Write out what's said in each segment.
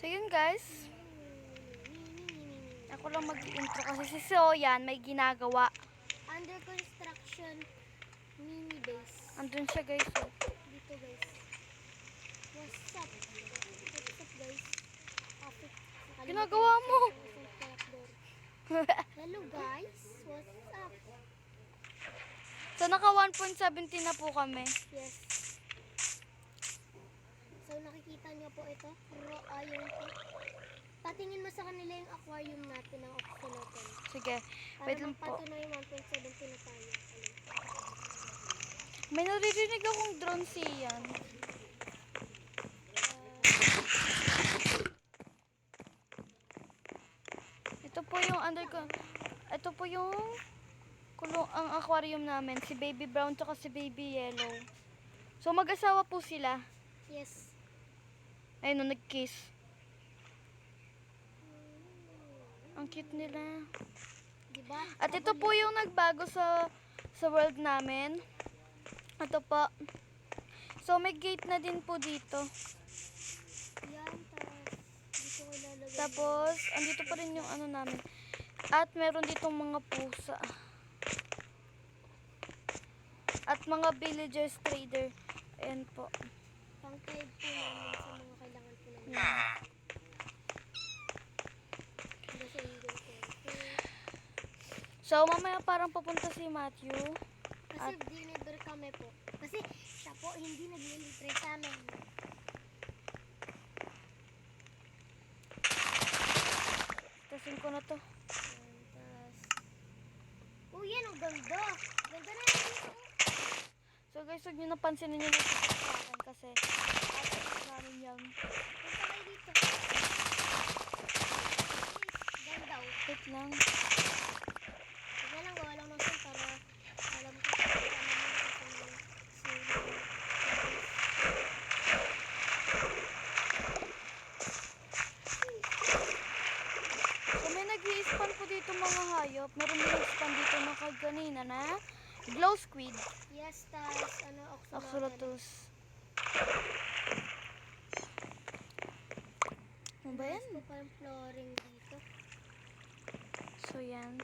So yun guys, ako lang mag-intro kasi si Soyan may ginagawa. Under construction mini base. Andun siya guys. Oh. Dito guys. What's up? What's up guys? Kapit. Ginagawa mo? Hello guys. What's up? So naka 1.17 na po kami. Yes. So nakikita niyo po ito. Yung patingin mo sa kanila yung aquarium natin ng oxyloton. Sige, wait lang po. Para mapatunay 1.17 na tayo. May naririnig akong drone siyan. Ito po yung ito po yung ang aquarium namin, si Baby Brown tsaka si Baby Yellow. So mag-asawa po sila. Yes. Ayun, no, nag-kiss. Ang cute nila. Diba? At ito po yung nagbago sa world namin. Ito po. So may gate na din po dito. Yan, dito ko ilalagay. Tapos andito pa rin yung ano namin. At meron ditong mga pusa. At mga villagers trader. Ayan po. Pang-trade po namin sa mga kailangan po namin. Yeah. So mamaya parang papunta si Matthew. Kasi deliver kami po. Kasi siya po hindi naglilibre sa amin. Tasin ko na to. Oh, yan ang ganda. Ganda na yan. So guys, huwag nyo napansinin nyo sa akin kasi atin namin yan. Punta kayo dito. Ganda oh. Wait lang. Sige lang, gawa lang ng sun para alam ko kung ano naman So may nag-i-spawn po dito mga hayop. Meron din nag-spawn dito na kaganina na glow squid. yes, tas Oxalotus. Ano ba yan? Mas po parang flooring dito. So yan.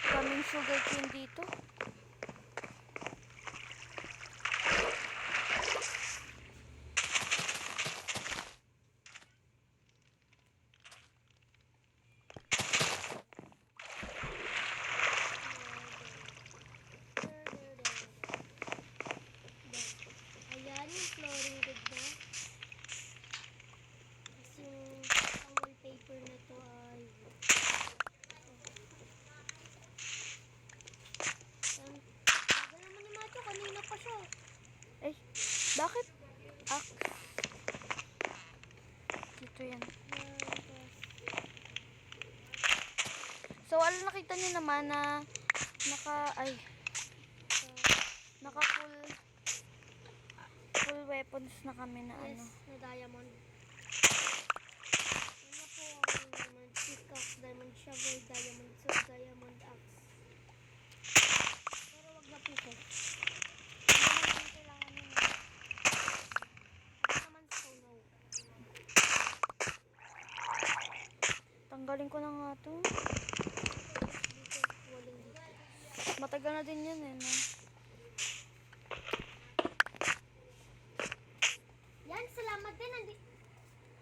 Kaming sugar cane dito. Ayan yung flooring grid na. Tapos yung wallpaper na to ay bago naman ni Macho, kanina pa siya. Eh, bakit? Dito yan. So, nakita niyo naman na naka full weapons na kami na ano. Yes, na diamond. Yan na po ang diamond pickaxe, diamond shovel, diamond sword, diamond axe. Pero wag na po siya. Hindi naman kailangan yun. Hindi naman stone now. Tanggalin ko na nga to. Dito, walang dito. Matagal na din yan eh, no? Yan, salamat din.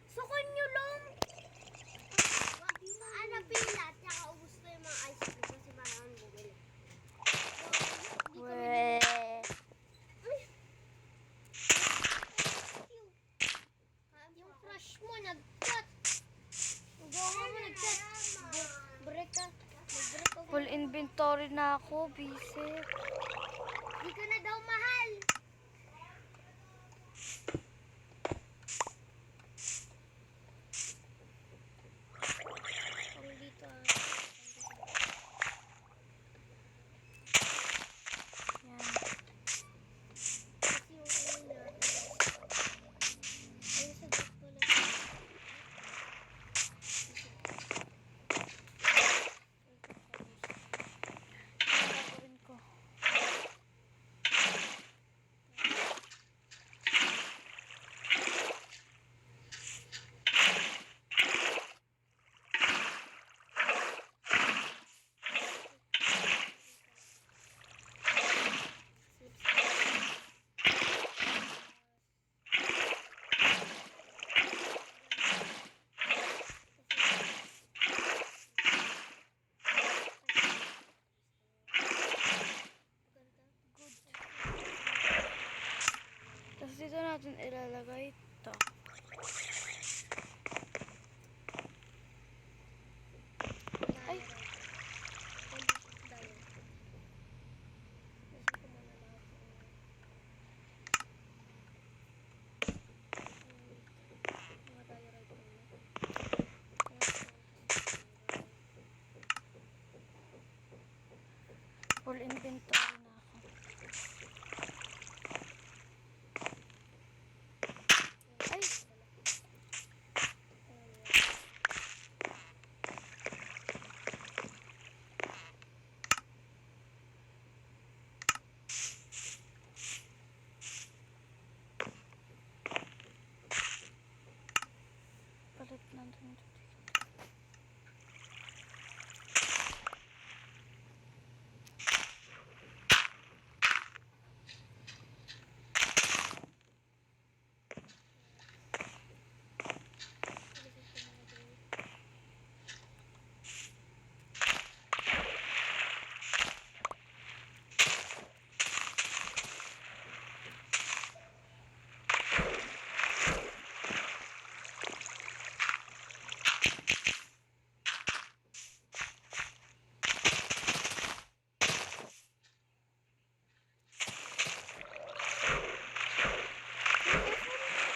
Sukon nyo lang! Ano pila at nakaubos na yung mga ice cream kasi maraming bumili. Weh. Yung crush mo nag-cut. Yung gawa mo nag-cut. Break ka. Nag-break ka. Full inventory na ako, busy. Di ka na daw mahal. Kung dito Yan. kasi yung ano na. Ayun sa group ko lang. Gagawin ko. natin ilalagay ito? Ay. Full inventory na ako. Ay! Palit natin ito dito.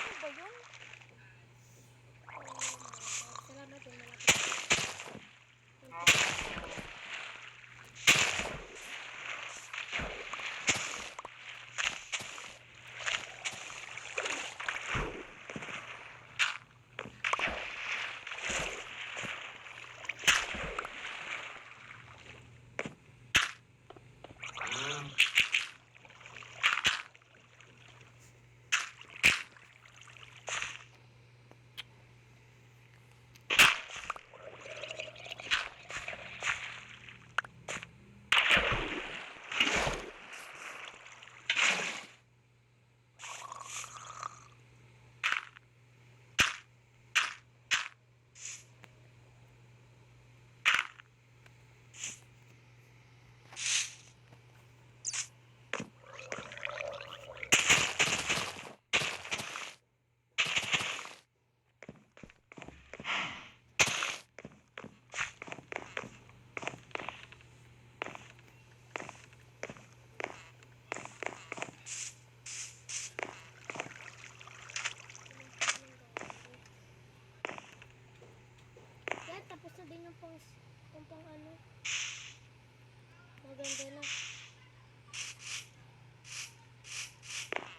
Ano ba yun? Salamat din malapit. Kaya tapos na din yung pang ano. Maganda na.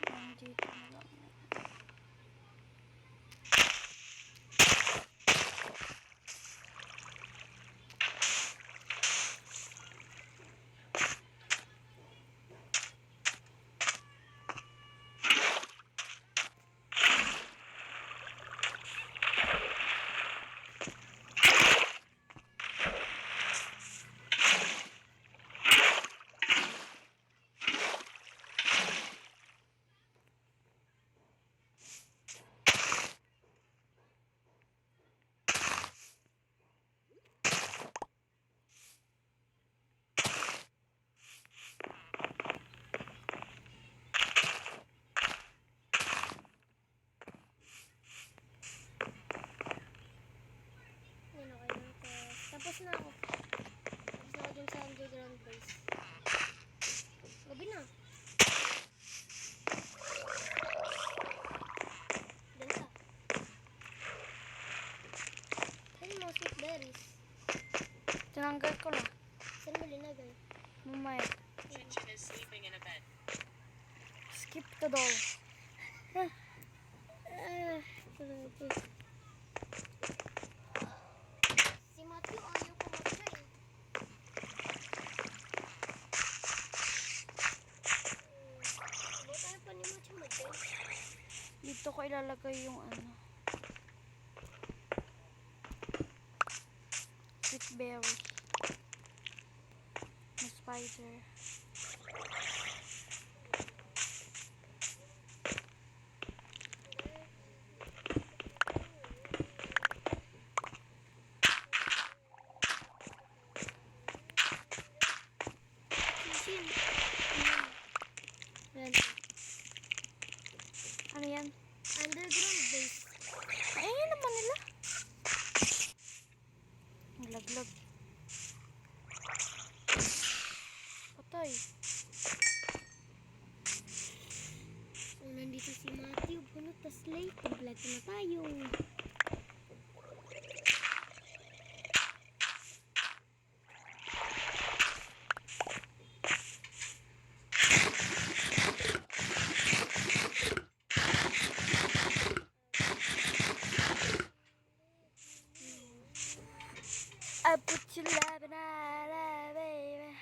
Nandito na lang. Yan, okay na. Tapos na ako. Tapos na ako dun sa underground base. Gabi na. Dala. Ano mo, sweet berries? Tinanggal ko na. Saan mo linagay? Mamaya. Chinchin is sleeping in a bed. Skip to doll. Grabe. Si Matthew ayaw kumain. Ba't tayo pa ni Matthew mag-day? Dito ko ilalagay yung ano. Sweet berry. Yung spider. Chinchin. Yan. Ano yan? Underground base. Ayun naman nila. Ang laglag. Patay. So, nandito si Matthew. Bunot, tas late. Kompleto na tayo. I put your love in all, baby.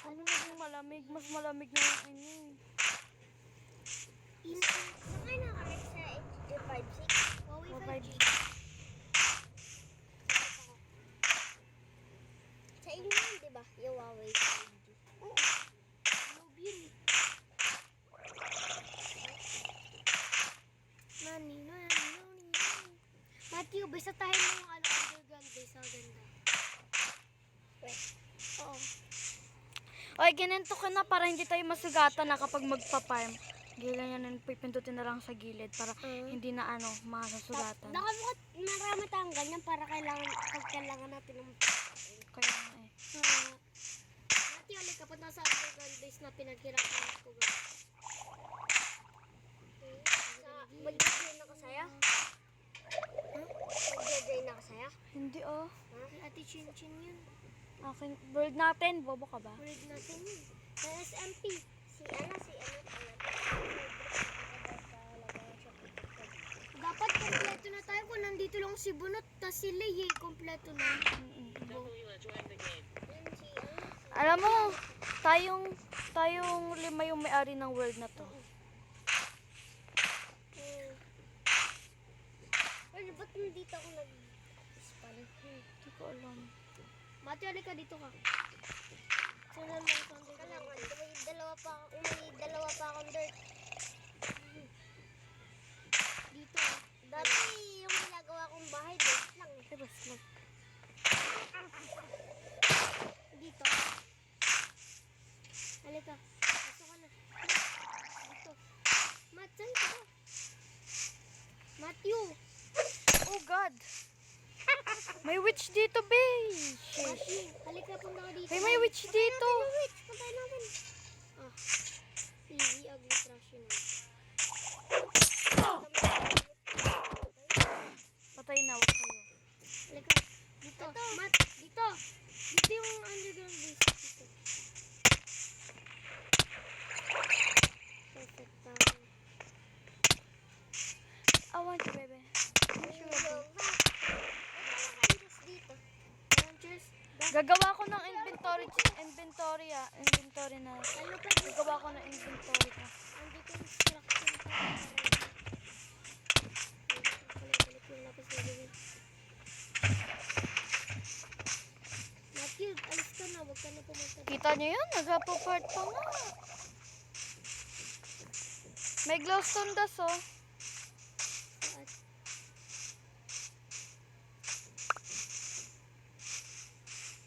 Ano naging malamig? Mas malamig na yung ano eh. Sakay na kami sa HD56. Huawei 5G. Sa inyo yun, di ba? Yung Huawei 5G. Oo. Love yun eh. Nani. Matthew, basta tayo mo yung underground base. Ang ganda. Wait. Oo. Okay, ginento ka na para hindi tayo masugatan na kapag magpa-farm. Ganyan, pipindutin na lang sa gilid para hindi na masasugatan. Nakabukot, marami tayong ganyan para kailangan natin ng Kaya nga eh. Mati, alay ka punta sa underground base na pinaghirapan ko. Mag-drain na ka saya? Mag-drain na ka saya? Hindi oh. Ate Chin-Chin yun. Akin, bird natin. Bobo ka ba? Breed natin yun. Sa SMP. Si ano. Dapat kompleto na tayo kung nandito lang si Bunot, tas si Lay, kompleto na. Dalila, join the game. Yan si ano. Alam mo, tayong lima yung may-ari ng world na to. Well, ba't nandito ako nag-spawn? Hindi ko alam. Mati, alay ka dito ka. Sunod mo sa underground. May dalawa pa akong dirt. Dito. Dati yung ginagawa kong bahay, dirt lang. Labas lang. Dito. Halika. Pasok ka na. Dito. Mat, saan ka ba? Matthew! Oh God! May witch dito, babe! Matthew! Halika, punta ka dito. May witch dito! Patay natin. Ah. Easy, ugly, trash yun. Patay na, wag kayo. Halika. Dito. Mat, dito. Dito yung underground base. Dito. Perfect time. I want you, baby. Gagawa ko ng inventory na. Gagawa ko ng inventory ko. Andito yung instruction ko. Balik yung lapis na gawin. Matthew, alis ka na. Huwag ka na pumunta. Kita niyo yun? Nagpa-part pa nga. May glowstone das, oh. Saan?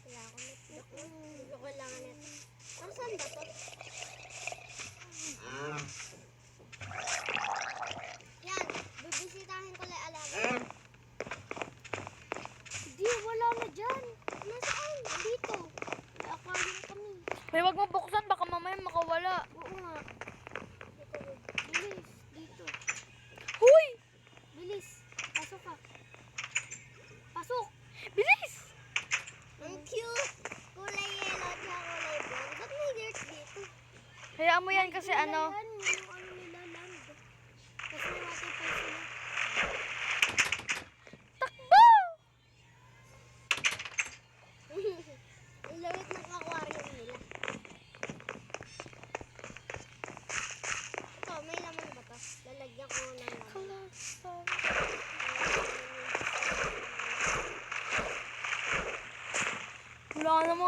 Wala ako na. Hindi ko kailangan nito. Ano saan ba to? Yan. Bibisitahin ko lang alaga. Hindi, wala na dyan. Nasaan? Dito. May aquarium kami. May wag mo buksan, baka mamaya makawala. Oo nga. Bilis. Dito. Huy! Bilis. Pasok ka. Pasok! Bilis! Ang cute! Kulay yellow at kulay brown. Ba't may dirt dito? Hayaan mo yan kasi ano. Yan, yung ano nila land. Kasi may waterfall sila. Takbo! Ang lawit ng aquarium nila. Ito, may laman ba to? Lalagyan ko ng laman. Kalasa. Ano mo,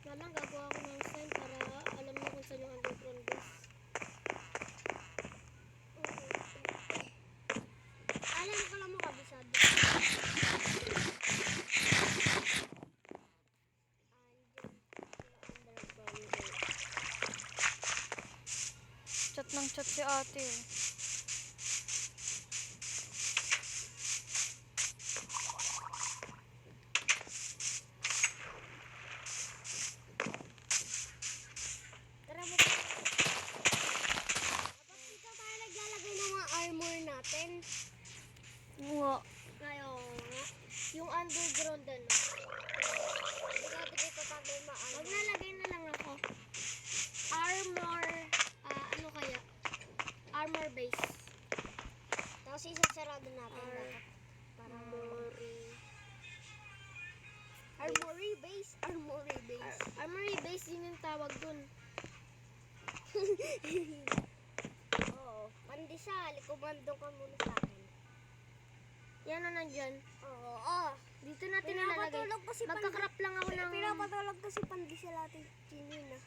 Walang gagawa ko ng sign para alam mo kung saan yung underground base. Alam ko lang mo kabisado. chat ng chat si ate. Oh. Tara mo. Dapat dito tayo naglalagay ng mga armor natin. Nga. Ngayon nga. Yung underground ano. Dito dito tayo ma-armor. Maglalagay na lang ako. Armor. Ano kaya? Armor base. Tapos isasarado natin dapat. Para Armory base. Armory base. Armory base yun yung tawag dun. Oo. Pandesal, kumando ka muna sa akin. Yan na nandyan. Oo. Dito natin nilalagay. Magkakrap lang ako ng... Pinapatulog ko si Pandesal natin. Chini na.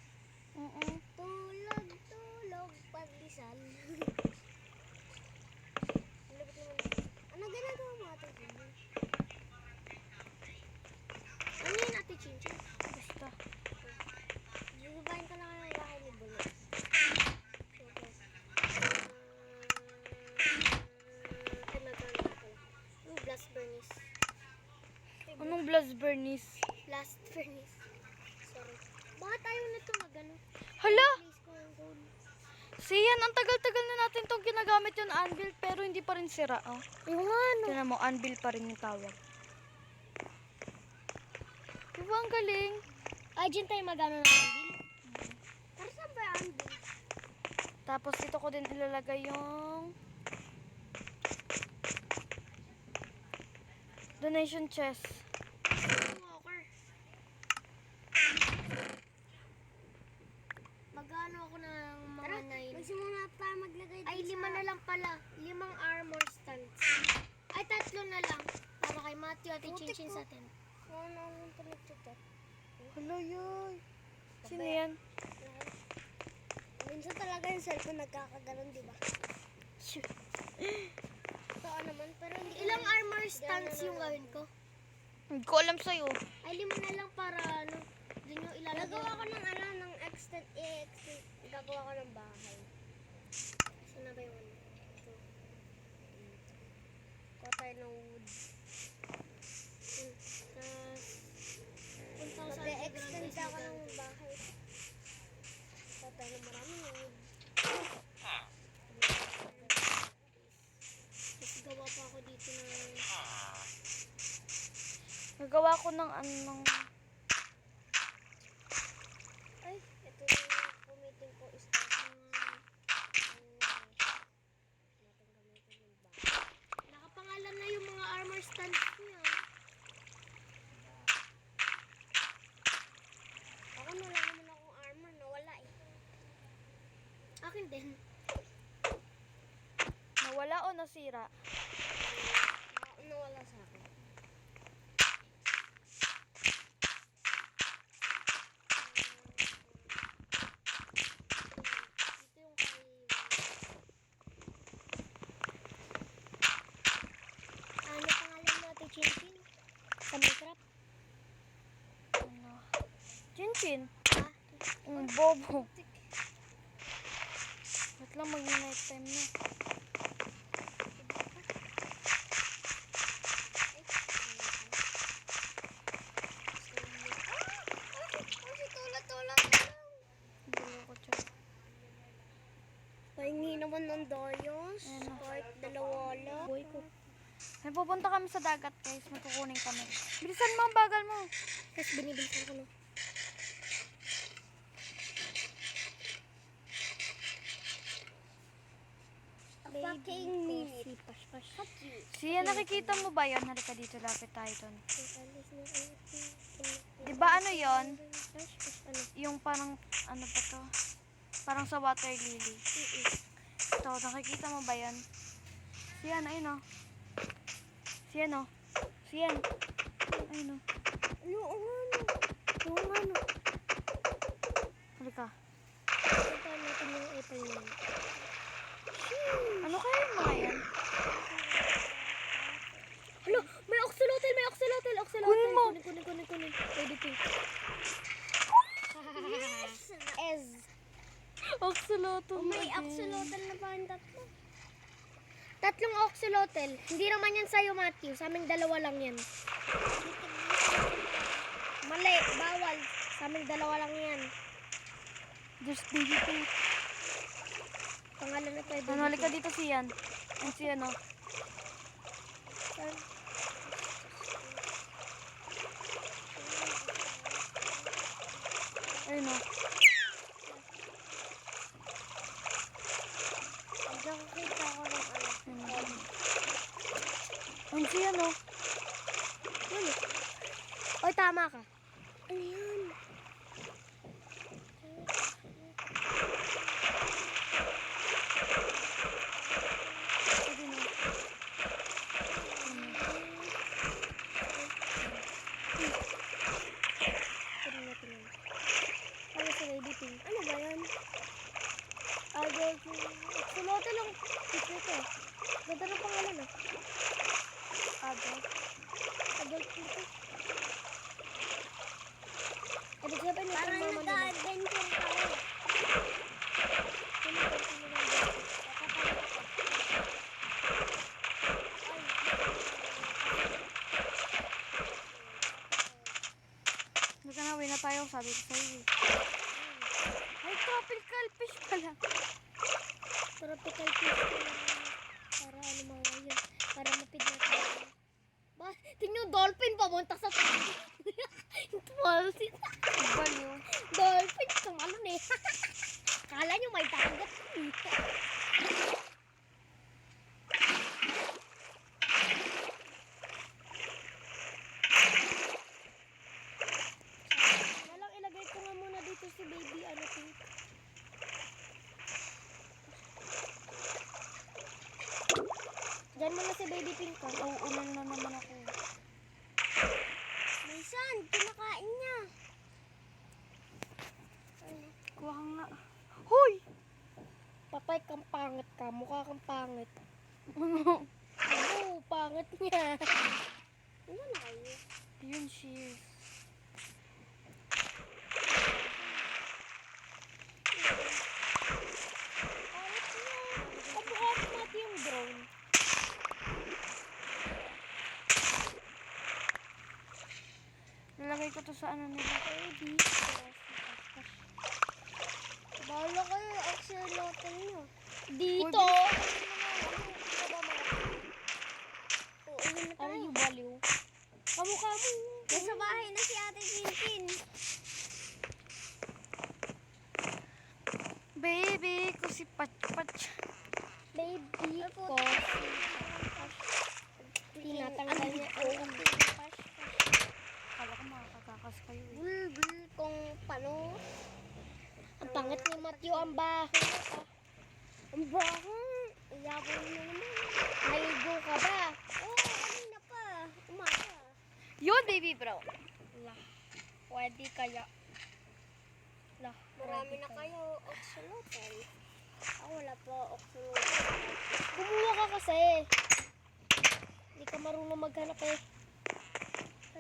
Tulog, tulog, Pandesal. Ano ginagawa mo ate Chini? Ano yun ate Chinchin? Basta. Gigabahin ka lang ng bahay ni Bulo. Yung blast furnace. Anong blast burnies? Blast furnace. Sorry. Bakit ayaw na ito magano? Hala! Please ko yung gold. Siyan, ang tagal-tagal na natin itong ginagamit yung anvil pero hindi pa rin sira. Oh. Yung ano? Tignan mo, anvil pa rin yung tawag. Diba ang galing? Dyan tayo magano ng anvil? Para saan ba yung anvil? Tapos dito ko din ilalagay yung donation chest. Walker. Magano ako ng mga 9. Magsimula tayo maglagay dito. Ay, 5 na lang pala. 5 armor stands. Ay, 3 na lang. Para kay Matthew at Chinchin sa atin. Ano ang pinagtutot? Hala, yoy. Sino yan? Minsan talaga yung cellphone nagkakaganon, di ba? Totoo naman, pero hindi. Ilang armor stands yung gawin ko? Hindi ko alam sa'yo. Ay, 5 na lang para ano. Doon yung ilalagay. Gagawa ko ng ano, ng extend. Gagawa ko ng bahay. Saan na ba yung ano? Ito. Kuha tayo ng wood. Mag-extend ako ng bahay. Kuha tayo ng maraming wood. Tapos gawa pa ako dito ng... Nagawa ko ng anong... Ay, ito yung pumiting ko is nakapangalan na yung mga armor stands niya. Ako wala naman akong armor, nawala eh. Akin din. Nawala o nasira? Nawala sa akin. Ito yung kay... Ano pangalan natin, Chinchin? Sa Minecraft? Ano? Chinchin. Ah, Bobo. Wait lang, mag-night time na. Gulo ko siya. Pahingi naman ng Darius. Ayan na. Kahit dalawala. Boy ko. May pupunta kami sa dagat, guys. May kukunin kami. Bilisan mo ang bagal mo. Tapos binibilisan ko na. Fucking minute. Siya, nakikita mo ba yan? Halika dito, lapit tayo dun. Di ba ano yon? Yung parang, ano ba to? Parang sa water lily. Ito, nakikita mo ba yan? Siya, ayun o. Siya, no? Siyan. Ay, no. Yung ano. Halika. Punta natin yung ito yun. Ano kaya yung mga yan? Hala, may oxalotl. Kunin mo. Kunin. Baby pink. Yes! Ez. Oxalotl. May oxalotl na pa ang tatlo. Tatlong oxalotl. Hindi naman yan sa'yo, Matthew. Sa aming dalawa lang yan. Mali, bawal. Sa aming dalawa lang yan. Just baby pink. Pangalan na to ay Ano, halika dito siyan. Ang siyan, oh. Ayun, oh. Nakakita ko ng ano. Ang siyan, oh. Ano? Oy, tama ka. Ano yan? Ayun, oh. Tingnan. Ano sa baby pink? Ano ba yan? Adult. Oxalotl lang. Ito. Ganda ng pangalan ah. Adult. Adult ito. Ibig sabihin ito ang mama nila. Parang nag-adventure tayo. Halika na, uwi na tayo. Sabi ko sa'yo, eh. Ay, tropical fish pala. Tropical fish ko lang. Para ano mawala. Para mapid natin. Ba, tingnan yung dolphin pamunta sa dolphin. Baliw. Dolphin, tumalon eh. Kala nyo may dagat. Walang ilagay ko nga muna dito si baby ano pink. Diyan mo na si baby pink ko. Uulan na naman ako. Minsan, kinakain niya. Kuha ka nga. Hoy! Patay kang pangit ka. Mukha kang pangit. Ano? Oo, pangit niya. Ano na kayo? Yun, she. Pangit niya. Kamukha ko natin yung drone. Nilagay ko to sa ano nila. Baby. Bahala kayo, axolotl nyo. Dito! Oo, yun na tayo. Baliw. Kamukha mo. Nasa bahay na si Ate Tintin. Baby, ko si Pach-Pach. Baby ko. Tinatanggal niya ang Kala ko makakatakas kayo, eh. bulbul kung paano. Ang pangit ni Matthew, ang baho. Ang baho. Iyabang mo naman. Naligo ka ba? Oo, kanina pa. Umaga. Yun, baby bro. Lah, pwede kaya. Lah, marami na kayo. Oxalotl. Wala pa oxalotl. Kumuha ka kasi. Hindi ka marunong maghanap eh.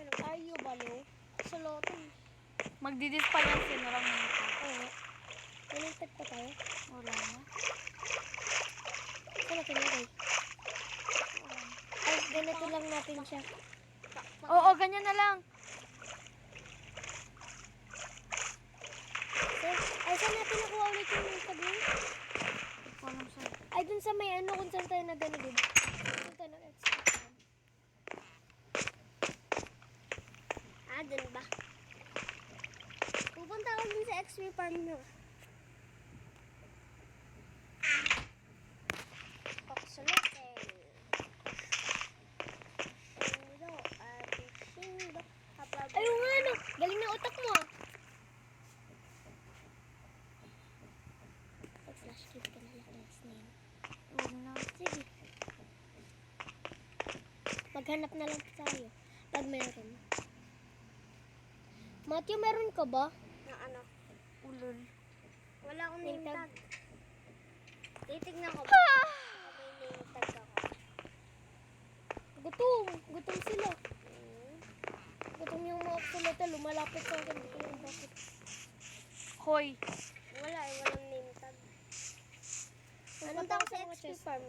Ayaw baliw. Oxalotl. Magdidispa yan sinurang nito. Oo. Nalintad pa tayo. Wala na. Saan natin lagay? Ay, ganito lang natin siya. Oo, ganyan na lang. Ay, saan natin nakuha ulit yung nintag nun? Hindi ko alam saan. Ay, dun sa may ano kung saan tayo nagano, diba? Saan tayo nag-expect? Dun ba? Pupunta ako dun sa XP farm nyo. Oxalotl. Ayun nga, ano? Galing na utak mo. Flash kit ka na lang. Huwag na. Sige. Maghanap na lang tayo. Tag meron. Matthew, meron ka ba? Na ano? Ulol. Wala akong name tag. Titignan ko ba? May name tag ako. Gutom. Gutom sila. Gutom yung mga kulata. Lumalapit sa akin. Hindi ko lang bakit. Hoy. Wala eh. Walang name tag. Punta ako sa XP farm.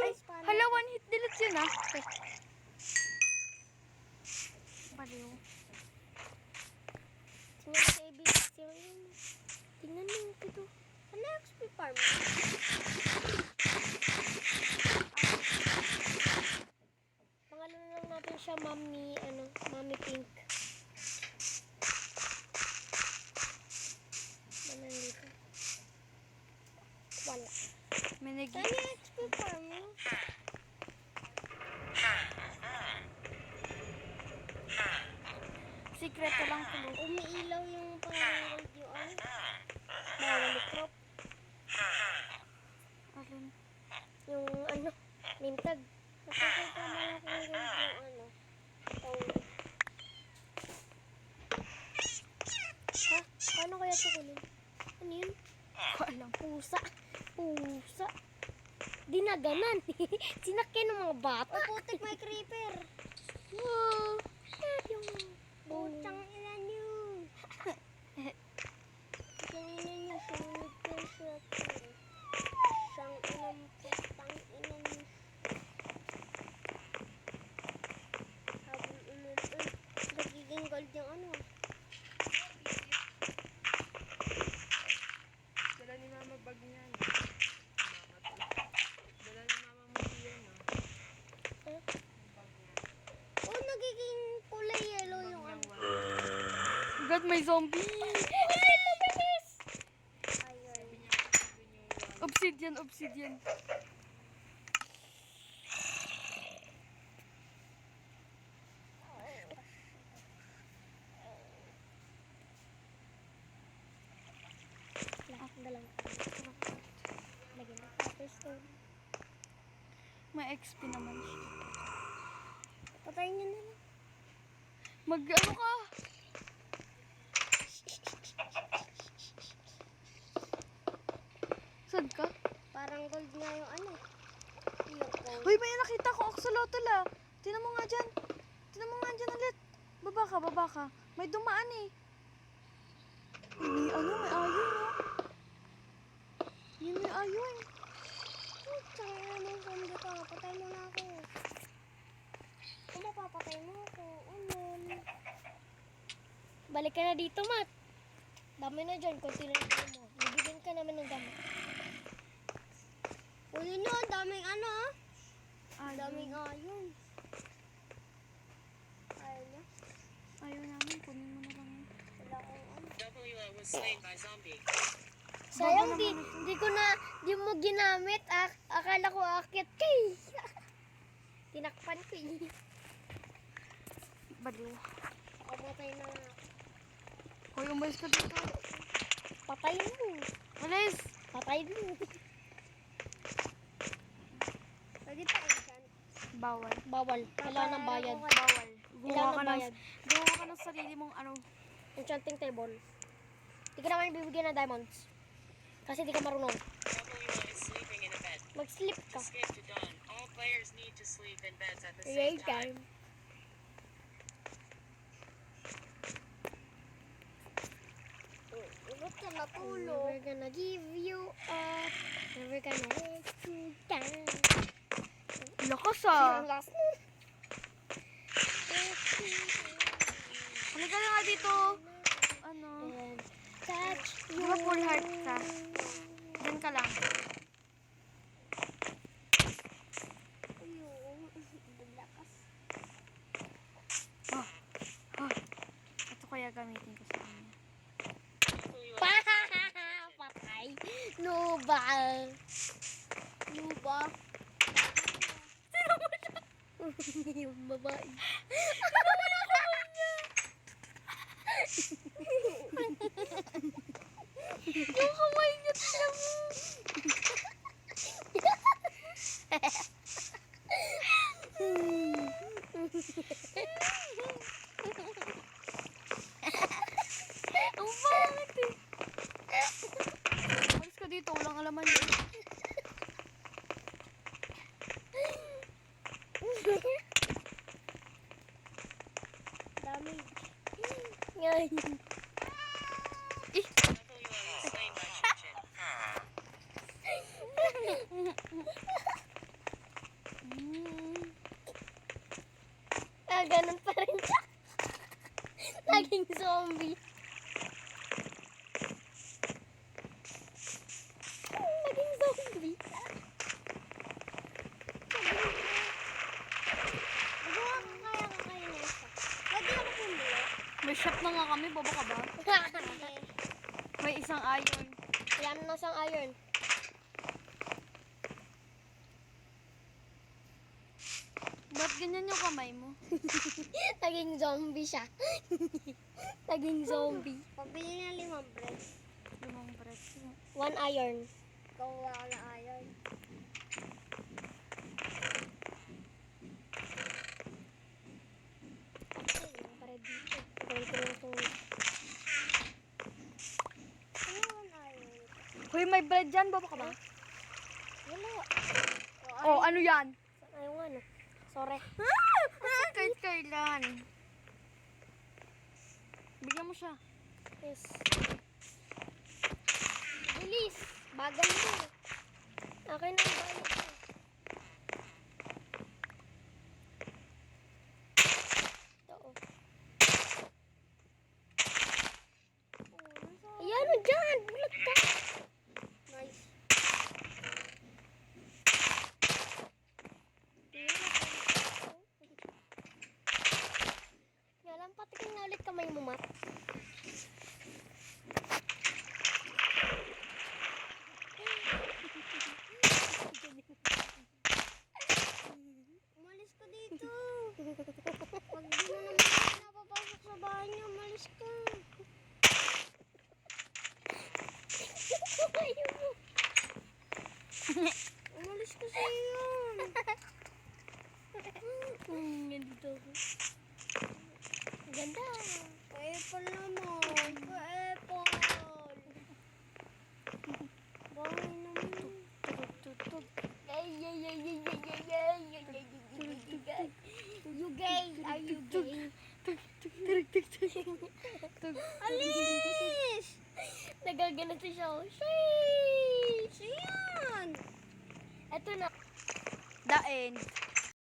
Ay, Spanish. Hala, one hit delete yun ah. Baliw. Tingnan sa ABC. Tingnan mo ito. Ano yung XP farm? Pangalan lang natin siya Mami Pink. Ano dito? Wala. Minigi. Saan yung XP farm mo? Sikreto lang tulo. Umiilaw yung pangalan yung bawal crop. Alin? Yung name tag. Nakikita mo lang kung yung Ha? Paano kaya ito kunin? Ano yun? Ko alam. Pusa. Pusa. Dinaganan. Sinakyan ng mga bata. O putik, may creeper. Wow. Yung putang ina nyo. Putang ina nyo. Sunod ko siya. Siyang inang putang ina nyo. Habol ulit. Nagiging gold yung Dala ni Mama bag niyan. Dala ni Mama mo yan, no? Oh, nagiging kulay yellow yung God, may zombie. Ayun. Obsidian, obsidian. Lahat na lang. Lagyan ng copperstone. May XP naman siya. Patayin nyo na lang. Mag-ano ka? Saan ka? Parang gold nga yung Yung gold. Hoy, may nakita ko axolotl ah. Tinan mo nga dyan. Tinan mo nga dyan ulit. Baba ka, baba ka. May dumaan eh. May may ayon oh. Yun may ayon. Putang ina mo, zombie ka. Patay mo na ako. Kung mapapatay mo ako, Balik ka na dito, Mat. Dami na dyan, konti lang mo. Bibigyan ka namin ng gamit. Uli nyo, ang daming Ang daming ayon. Ayaw niya. Ayaw namin, kunin mo na lang. Wala akong WO was slain by zombie. Sayang, di mo ginamit. Akala ko akit kay. Tinakpan ko eh. Baliw. Kamatay na ako. Hoy, umalis ka dito. Patayin mo. Alis! Patayin mo. Pwede pa enchant. Bawal. Bawal. Kailangan ng bayad. Bawal. Kailangan ng bayad. Gumawa ka ng sarili mong Enchanting table. Di ka naman bibigyan ng diamonds. Kasi di ka marunong. WO is sleeping in a bed. Mag-sleep ka. Escape to dawn. All players need to sleep in beds at the Yay same time. time. Ba't ka natulog? Never gonna give you up. Never gonna let you down. Lakas ah. Yung last Halika na nga dito. Touch Di ba full heart ka? Diyan ka lang. Ito kaya gamitin ko sa kanya. Patay. Nuba. Nuba. Sino mo siya? Yung babae. Yung kamay niya tiyan mo. Ang pangit eh. Alis ka dito, walang alaman yun. Dami. Ngayon. Luckily, I was slain by Chinchin. Ganun pa rin siya. Naging zombie. Naging zombie. Magawa ka kaya kakain na isa. Pwede ako pumili. May shop na nga kami, baba ka ba? May isang iron. Kailan na siyang iron. Ba't ganyan yung kamay mo? Naging zombie siya. Naging zombie. Pabili na 5 bread. Lumang bread. 1 iron. Ikaw wala na iron. Okay, yung bread dito. Gawin ko lang itong... Ano 1 iron? Hoy, may bread dyan, baba ka ba? Wala. Oh, ano yan? Ayaw nga no. Sorry. Kahit kailan. Bigyan mo siya. Yes. Bilis. Bagal mo. Akin ang bayad ko. Ito oh. Ayan o dyan. Bulat ka. Nice. Nga lang, patikin nga ulit kamay mo, Mat. Umalis ka dito. Pag di mo naman napapasok sa bahay niya, umalis ka. Ayaw mo. Umalis ka sa iyo. Nandito ako. Ganda. Apple naman. Apple. Bahay naman. Tug. You gay? Are you gay? Tug. Alis! Nagaganap siya. Sheesh! Ayan! Ito na. The end.